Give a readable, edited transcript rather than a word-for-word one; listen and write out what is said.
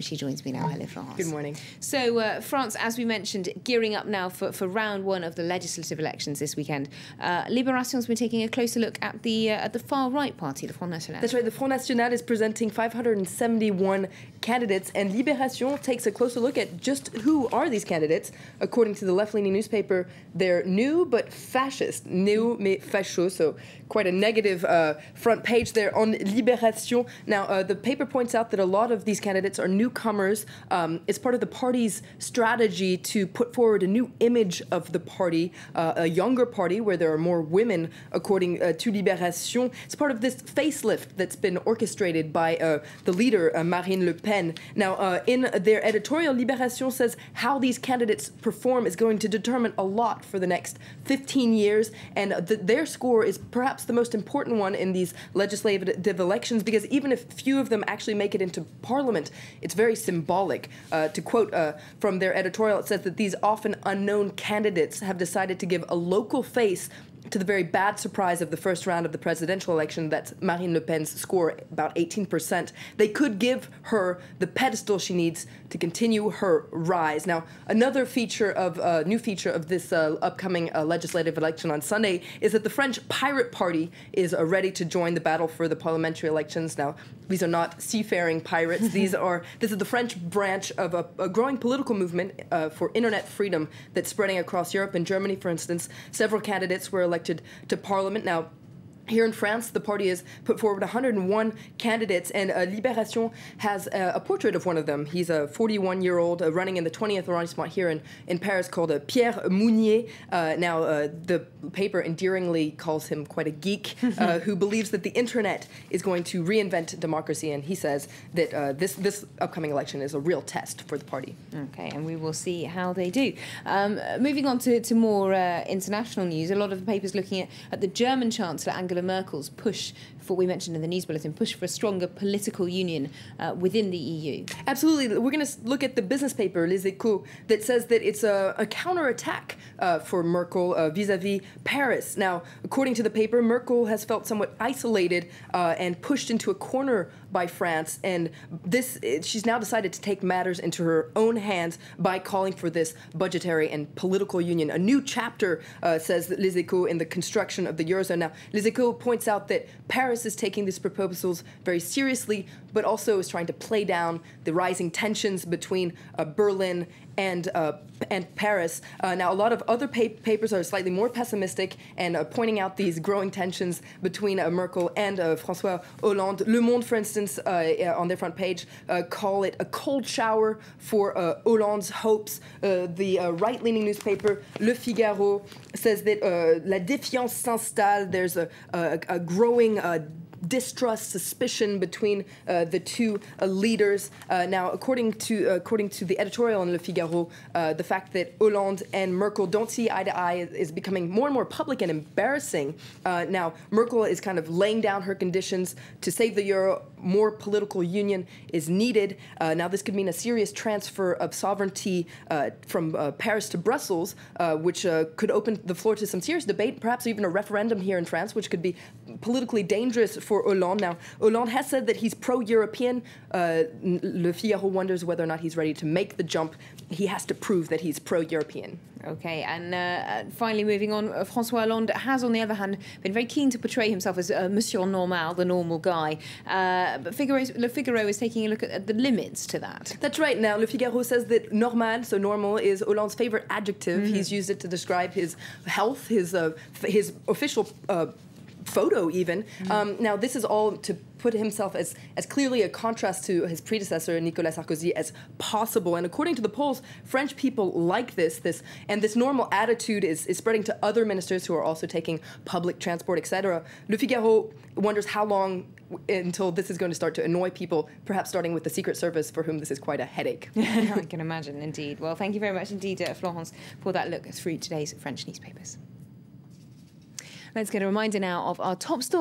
She joins me now. Hello, Florence. Good morning. So, France, as we mentioned, gearing up now for round one of the legislative elections this weekend. Libération's been taking a closer look at the far-right party, the Front National. That's right. The Front National is presenting 571 candidates, and Libération takes a closer look at just who are these candidates. According to the left-leaning newspaper, they're new but fascist. New mais facho, so quite a negative front page there on Libération. Now, the paper points out that a lot of these candidates are newcomers. It's part of the party's strategy to put forward a new image of the party, a younger party where there are more women, according to Libération. It's part of this facelift that's been orchestrated by the leader, Marine Le Pen. Now, in their editorial, Libération says how these candidates perform is going to determine a lot for the next 15 years, and their score is perhaps the most important one in these legislative elections, because even if few of them actually make it into parliament, it's very symbolic. To quote from their editorial, it says that these often unknown candidates have decided to give a local face to the very bad surprise of the first round of the presidential election. That's Marine Le Pen's score, about 18%. They could give her the pedestal she needs to continue her rise. Now, another feature of new feature of this upcoming legislative election on Sunday is that the French Pirate Party is ready to join the battle for the parliamentary elections. Now, these are not seafaring pirates. This is the French branch of a growing political movement for internet freedom that's spreading across Europe. In Germany, for instance, several candidates were elected to parliament. Now, here in France, the party has put forward 101 candidates, and Libération has a portrait of one of them. He's a 41-year-old running in the 20th arrondissement here in Paris, called Pierre Mounier. The paper endearingly calls him quite a geek who believes that the internet is going to reinvent democracy, and he says that this upcoming election is a real test for the party. Okay, and we will see how they do. Moving on to more international news, a lot of the papers looking at the German Chancellor, Angela Merkel's push for, we mentioned in the news bulletin, push for a stronger political union within the EU. Absolutely. We're going to look at the business paper, Les Echos, that says that it's a counterattack for Merkel vis-a-vis Paris. Now, according to the paper, Merkel has felt somewhat isolated and pushed into a corner by France, and she's now decided to take matters into her own hands by calling for this budgetary and political union. A new chapter, says Les Echos, in the construction of the Eurozone. Now, Les Echos points out that Paris is taking these proposals very seriously, but also is trying to play down the rising tensions between Berlin and Paris. Now, a lot of other papers are slightly more pessimistic and pointing out these growing tensions between Merkel and François Hollande. Le Monde, for instance, on their front page, call it a cold shower for Hollande's hopes. The right-leaning newspaper, Le Figaro, says that la défiance s'installe. There's a growing distrust, suspicion between the two leaders. Now, according to the editorial in Le Figaro, the fact that Hollande and Merkel don't see eye to eye is becoming more and more public and embarrassing. Now, Merkel is kind of laying down her conditions to save the euro. More political union is needed. Now, this could mean a serious transfer of sovereignty from Paris to Brussels, which could open the floor to some serious debate, perhaps even a referendum here in France, which could be politically dangerous for Hollande. Now, Hollande has said that he's pro-European. Le Figaro wonders whether or not he's ready to make the jump. He has to prove that he's pro-European. Okay, and finally moving on, François Hollande has, on the other hand, been very keen to portray himself as Monsieur Normal, the normal guy. But Le Figaro is taking a look at the limits to that. That's right. Now, Le Figaro says that normal, so normal, is Hollande's favorite adjective. He's used it to describe his health, his official photo even. Now, this is all to put himself as clearly a contrast to his predecessor, Nicolas Sarkozy, as possible. And according to the polls, French people like this normal attitude is spreading to other ministers who are also taking public transport, etc. Le Figaro wonders how long until this is going to start to annoy people, perhaps starting with the Secret Service, for whom this is quite a headache. I can imagine, indeed. Well, thank you very much indeed, Florence, for that look through today's French newspapers. Let's get a reminder now of our top story.